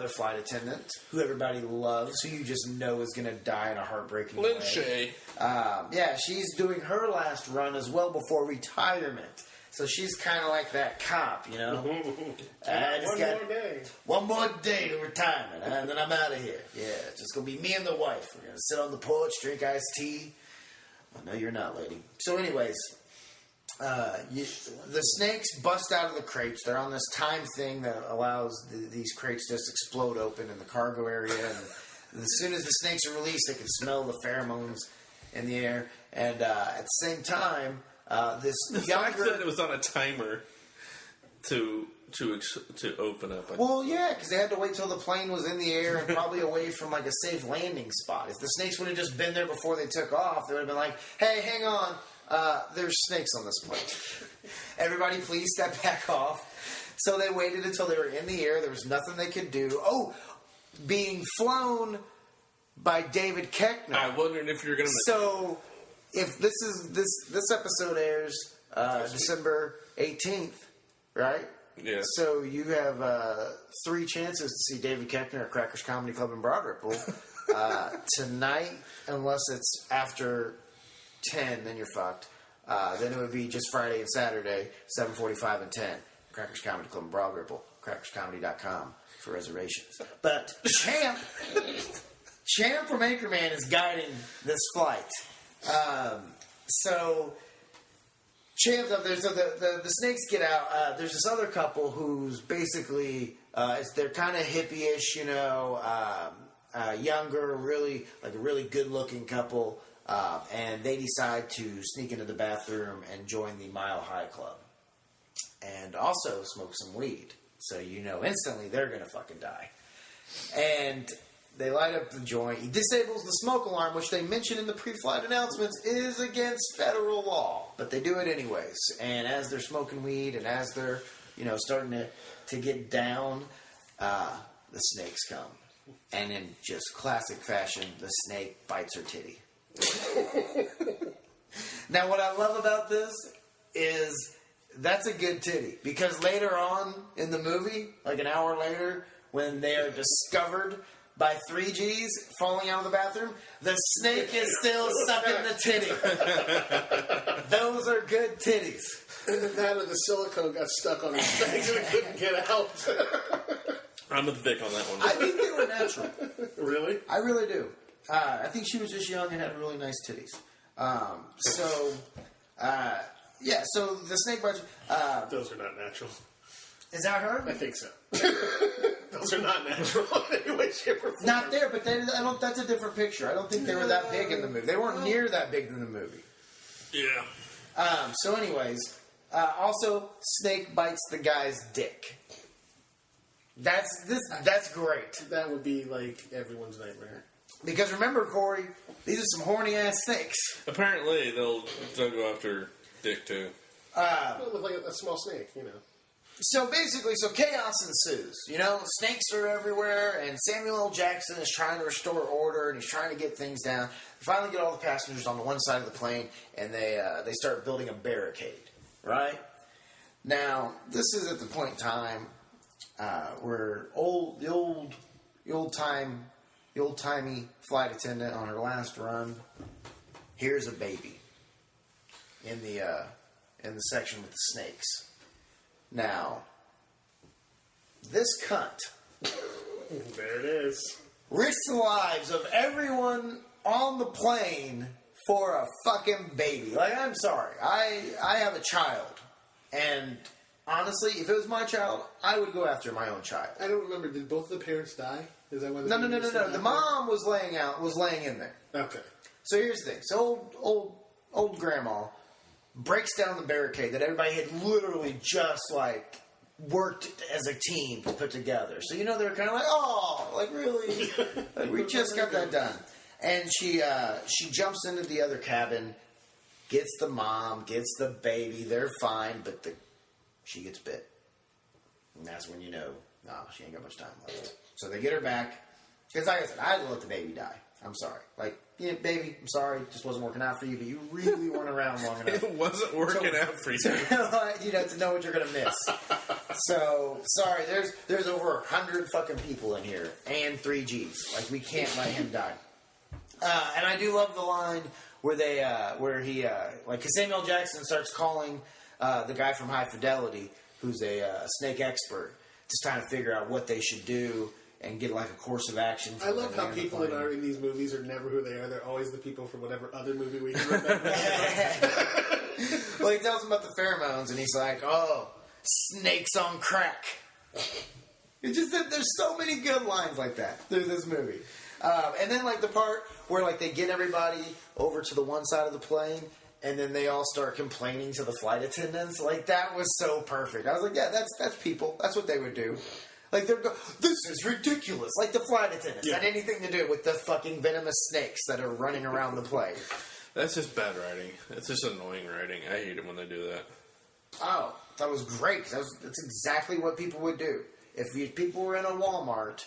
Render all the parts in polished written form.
another flight attendant who everybody loves, who you just know is going to die in a heartbreaking way. Lynch. Yeah, she's doing her last run as well before retirement. So she's kind of like that cop, you know? One more day to retirement, and then I'm out of here. Yeah, it's just going to be me and the wife. We're going to sit on the porch, drink iced tea. Oh, no, you're not, lady. So anyways, the snakes bust out of the crates. They're on this time thing that allows these crates just explode open in the cargo area. And as soon as the snakes are released, they can smell the pheromones in the air. And at the same time... the fact that it was on a timer to open up. Well, yeah, because they had to wait till the plane was in the air and probably away from like a safe landing spot. If the snakes would have just been there before they took off, they would have been like, "Hey, hang on, there's snakes on this plane. Everybody, please step back off." So they waited until they were in the air. There was nothing they could do. Oh, being flown by David Koechner. I wondered if you're going to. So. If this episode airs December 18th, right? Yeah. So you have 3 chances to see David Koechner at Crackers Comedy Club in Broad Ripple tonight, unless it's after 10, then you're fucked. Then it would be just Friday and Saturday, 7:45 and 10. Crackers Comedy Club in Broad Ripple. CrackersComedy.com for reservations. But Champ from Anchorman is guiding this flight. So Champ's up there. So the snakes get out. There's this other couple who's basically they're kind of hippie-ish, you know, younger, really like a really good-looking couple, and they decide to sneak into the bathroom and join the Mile High Club, and also smoke some weed. So you know instantly they're gonna fucking die, and. They light up the joint. He disables the smoke alarm, which they mention in the pre-flight announcements is against federal law. But they do it anyways. And as they're smoking weed and as they're, you know, starting to get down, the snakes come. And in just classic fashion, the snake bites her titty. Now, what I love about this is that's a good titty. Because later on in the movie, like an hour later, when they are discovered... by 3 Gs falling out of the bathroom, the snake is still sucking the titty. Those are good titties. And then that or the silicone got stuck on his face and it couldn't get out. I'm with Vic on that one. I think they were natural. Really? I really do. I think she was just young and had really nice titties. Yeah, so the snake bites... Those are not natural. Is that her? I think so. Those are not natural in any way, shape, or form. Not there, but that's a different picture. I don't think they were that big in the movie. They weren't near that big in the movie. Yeah. So anyways, also, snake bites the guy's dick. That's great. That would be like everyone's nightmare. Because remember, Corey, these are some horny-ass snakes. Apparently, they'll go after dick, too. With like a small snake, you know. So basically, chaos ensues. You know, snakes are everywhere, and Samuel L. Jackson is trying to restore order, and he's trying to get things down. They finally get all the passengers on the one side of the plane, and they start building a barricade. Right now, this is at the point in time where the old-timey flight attendant on her last run hears a baby in the section with the snakes. Now, this cunt there it is. risks the lives of everyone on the plane for a fucking baby. Like, I'm sorry. I have a child. And honestly, if it was my child, I would go after my own child. I don't remember. Did both of the parents die? Is that when? No. The mom was laying in there. Okay. So here's the thing. So old grandma breaks down the barricade that everybody had literally just, like, worked as a team to put together. So, you know, they're kind of like, oh, like, really? Like, we just got that done. And she jumps into the other cabin, gets the mom, gets the baby. They're fine, but she gets bit. And that's when you know, she ain't got much time left. So they get her back. Because like I said, I had to let the baby die. I'm sorry. Like, yeah, baby, I'm sorry. It just wasn't working out for you, but you really weren't around long enough. It wasn't working out for you. To know what you're going to miss. So, sorry, there's over 100 fucking people in here, and 3 Gs. Like, we can't let him die. And I do love the line where cause Samuel Jackson starts calling the guy from High Fidelity, who's a snake expert, just trying to figure out what they should do and get like a course of action. I love how people in these movies are never who they are. They're always the people from whatever other movie we can remember. Well, he tells him about the pheromones, and he's like, "Oh, snakes on crack." It's just that there's so many good lines like that through this movie. And then like the part where like they get everybody over to the one side of the plane, and then they all start complaining to the flight attendants. Like, that was so perfect. I was like, yeah, that's people. That's what they would do. Like, this is ridiculous. Like, the flight attendants had anything to do with the fucking venomous snakes that are running around the plane. That's just bad writing. It's just annoying writing. I hate it when they do that. Oh, that was great. That's exactly what people would do. If people were in a Walmart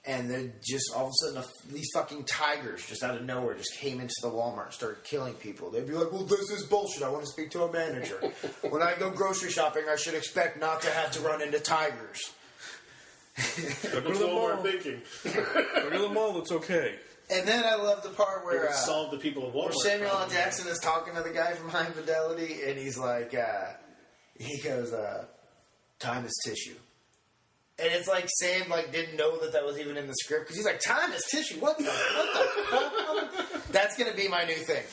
and then just all of a sudden these fucking tigers just out of nowhere just came into the Walmart and started killing people, they'd be like, well, this is bullshit. I want to speak to a manager. When I go grocery shopping, I should expect not to have to run into tigers. Go to the mall. Go to the mall, it's okay. And then I love the part where solve the people of Walmart. Where Samuel L. Jackson is talking to the guy from High Fidelity, and he's like, he goes, time is tissue. And it's like Sam didn't know that was even in the script, because he's like, time is tissue. What the fuck? That's going to be my new thing.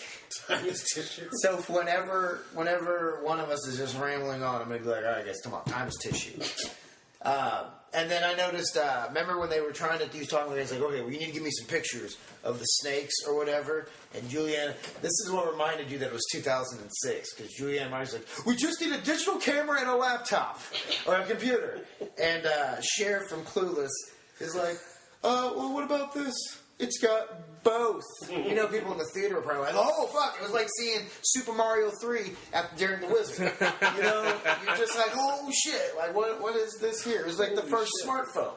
Time is tissue. So whenever one of us is just rambling on, I'm going to be like, all right, guys, come on, time is tissue. And then I noticed, remember when they were trying to, he was talking with us, like, okay, well, you need to give me some pictures of the snakes or whatever. And Julianne, this is what reminded you that it was 2006, because Julianne Meyer's like, we just need a digital camera and a laptop, or a computer. And Cher from Clueless is like, well, what about this? It's got both. You know, people in the theater are probably like, oh, fuck. It was like seeing Super Mario 3 during The Wizard. You know, you're just like, oh, shit. Like, what is this here? It was like the first smartphone,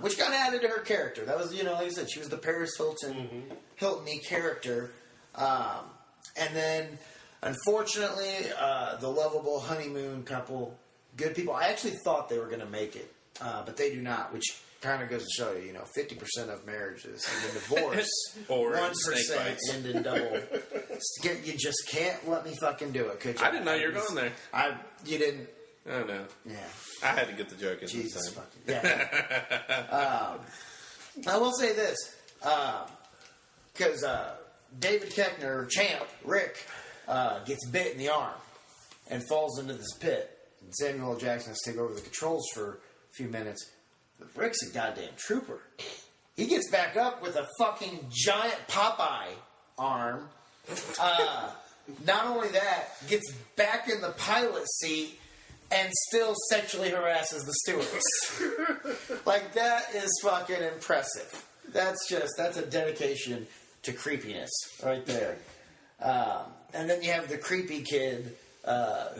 which got added to her character. That was, like I said, she was the Paris Hilton-y character. And then, unfortunately, the lovable honeymoon couple, good people. I actually thought they were going to make it, but they do not, which kind of goes to show you, 50% of marriages end in divorce, or 1% end in double. You just can't let me fucking do it, could you? I didn't know you were going there. You didn't. Oh no. Yeah. I had to get the joke in Jesus this time. Yeah. I will say this, because David Koechner, Champ, Rick, gets bit in the arm and falls into this pit. And Samuel L. Jackson has to take over the controls for a few minutes. But Rick's a goddamn trooper. He gets back up with a fucking giant Popeye arm. Not only that, gets back in the pilot seat and still sexually harasses the stewardess. Like, that is fucking impressive. That's a dedication to creepiness right there. And then you have the creepy kid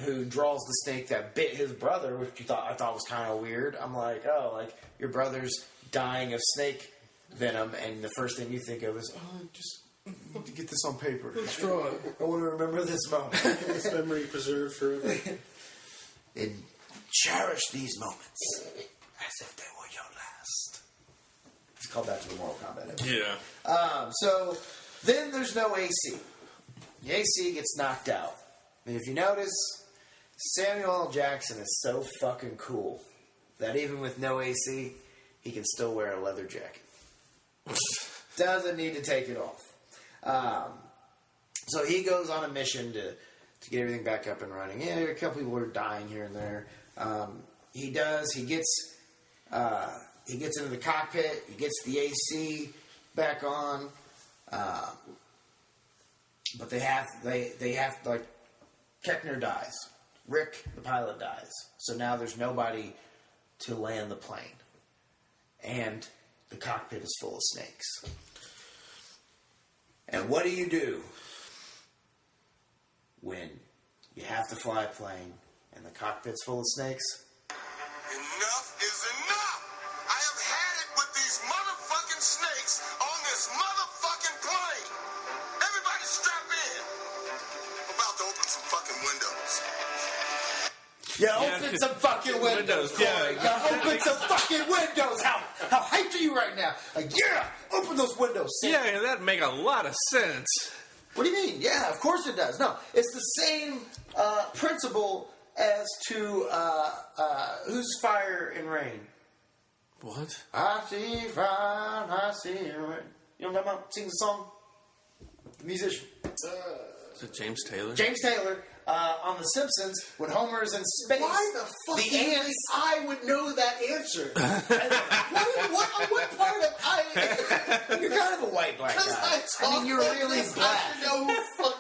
who draws the snake that bit his brother, which I thought was kind of weird. I'm like, your brother's dying of snake venom, and the first thing you think of is, just need to get this on paper. Let's draw it. I want to remember this moment. This memory preserved forever. And cherish these moments as if they were your last. It's called that to the Mortal Kombat episode. Yeah. So then there's no AC. The AC gets knocked out. And if you notice, Samuel L. Jackson is so fucking cool that even with no AC, he can still wear a leather jacket. Doesn't need to take it off. So he goes on a mission to get everything back up and running. Yeah, a couple people are dying here and there. He gets into the cockpit. He gets the AC back on. But they have Koechner dies. Rick, the pilot, dies. So now there's nobody to land the plane. And the cockpit is full of snakes. And what do you do when you have to fly a plane and the cockpit's full of snakes? Enough is enough! I have had it with these motherfucking snakes on this motherfucking plane. Everybody strap in. I'm about to open some fucking windows. Yeah, open some fucking windows, Corey. Yeah, open some fucking windows. How hyped are you right now? Like, yeah, open those windows. Sam. Yeah, that'd make a lot of sense. What do you mean? Yeah, of course it does. No, it's the same principle as to Who's Fire and Rain. What? I see fire, I see rain. You know what I'm talking about? Sing the song. The musician. Is it James Taylor? James Taylor. On The Simpsons, when Homer's in space, Why the fuck do you think I would know that answer? what part of I... You're kind of a white black guy. I mean, you're really black.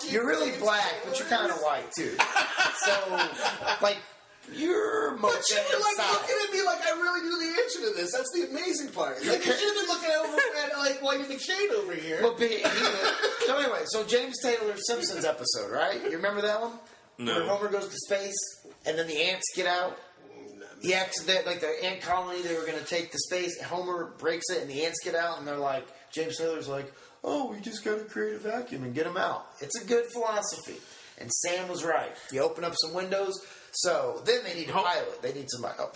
You're really black, but you're kind of white too. So, like, you're But you were like looking at me like I really knew the answer to this. That's the amazing part. Like, you should have been looking over at like Whitey McShane over here. Well, so anyway, so James Taylor's Simpsons episode, right? You remember that one? No. Where Homer goes to space, and then the ants get out. The ant colony, they were going to take to space. Homer breaks it, and the ants get out, and they're like, James Taylor's like, oh, we just got to create a vacuum and get them out. It's a good philosophy. And Sam was right. You open up some windows. So then they need a pilot. They need somebody. Oh.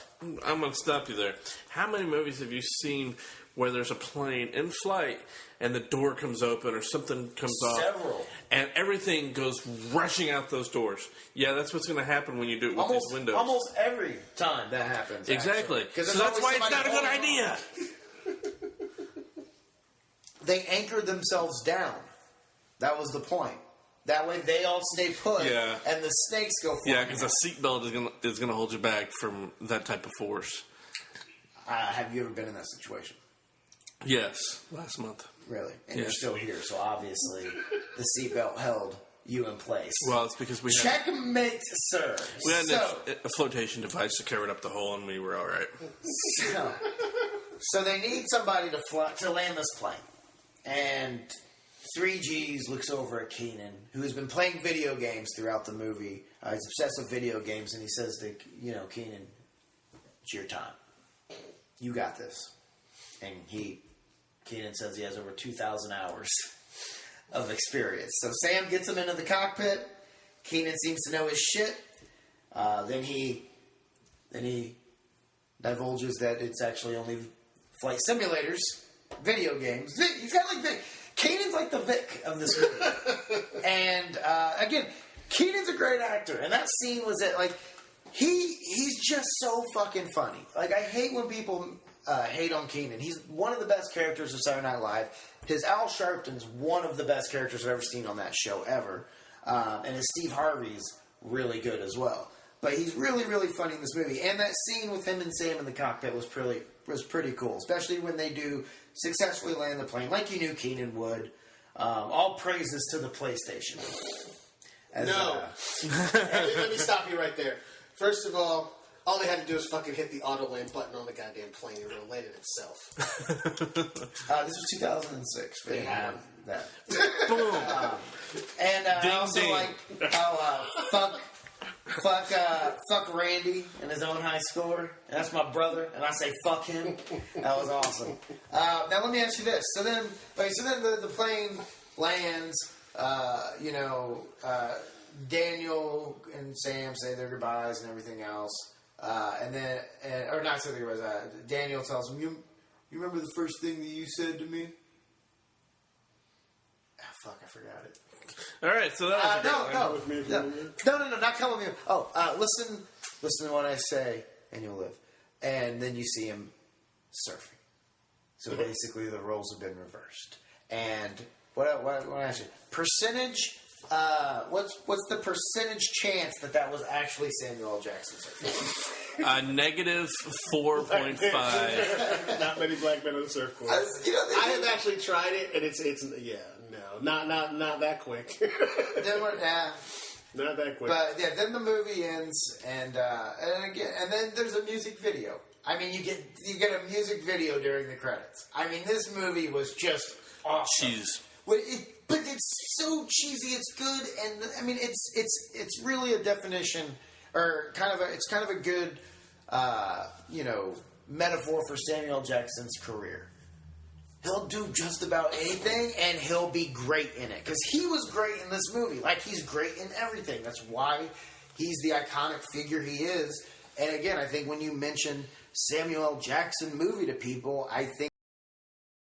I'm going to stop you there. How many movies have you seen where there's a plane in flight and the door comes open or something comes off? Several. And everything goes rushing out those doors. Yeah, that's what's going to happen when you do it with these windows. Almost every time that happens. Exactly. So that's why it's not a good idea. They anchored themselves down. That was the point. That way they all stay put, and the snakes go flying. Yeah, because a seatbelt is gonna hold you back from that type of force. Have you ever been in that situation? Yes, last month. Really? And you're still here, so obviously the seatbelt held you in place. Well, it's because we had... Checkmate, sir. We had a flotation device to cover up the hole, and we were all right. So they need somebody to land this plane. And 3Gs looks over at Keenan, who has been playing video games throughout the movie. He's obsessed with video games, and he says to, Keenan, it's your time. You got this. And Keenan says he has over 2,000 hours of experience. So Sam gets him into the cockpit. Keenan seems to know his shit. Then he divulges that it's actually only flight simulators, video games. He's got Keenan's like the Vic of this movie. And again, Keenan's a great actor, and that scene was it. Like he's just so fucking funny. Like I hate when people hate on Keenan. He's one of the best characters of Saturday Night Live. His Al Sharpton's one of the best characters I've ever seen on that show ever, and his Steve Harvey's really good as well. But he's really, really funny in this movie. And that scene with him and Sam in the cockpit was pretty cool, especially when they do successfully land the plane, like you knew Keenan would. All praises to the PlayStation. Let me stop you right there. First of all they had to do was fucking hit the auto land button on the goddamn plane and it'll land it itself. This was 2006. They have that. Boom. And Ding, I also ding. like how fuck Randy in his own high score. And that's my brother, and I say fuck him. That was awesome. Now let me ask you this. So then the plane lands. Daniel and Sam say their goodbyes and everything else. Or not say their goodbyes. Daniel tells him, "You remember the first thing that you said to me?" Fuck, I forgot it. All right, so that was No, not come with me. Listen to what I say, and you'll live. And then you see him surfing. So basically, the roles have been reversed. And what I ask you? Percentage. What's the percentage chance that was actually Samuel L. Jackson surfing? negative 4.5. Not many black men on the surf course. I have actually tried it, and it's not that quick. Not that quick. But yeah, then the movie ends, and then there's a music video. I mean, you get a music video during the credits. I mean, this movie was just awesome. Cheese. But it's so cheesy. It's good, and I mean, it's really a definition, or it's kind of a good, metaphor for Samuel Jackson's career. he'll do just about anything, and he'll be great in it. Because he was great in this movie. Like, he's great in everything. That's why he's the iconic figure he is. And again, I think when you mention Samuel L. Jackson movie to people, I think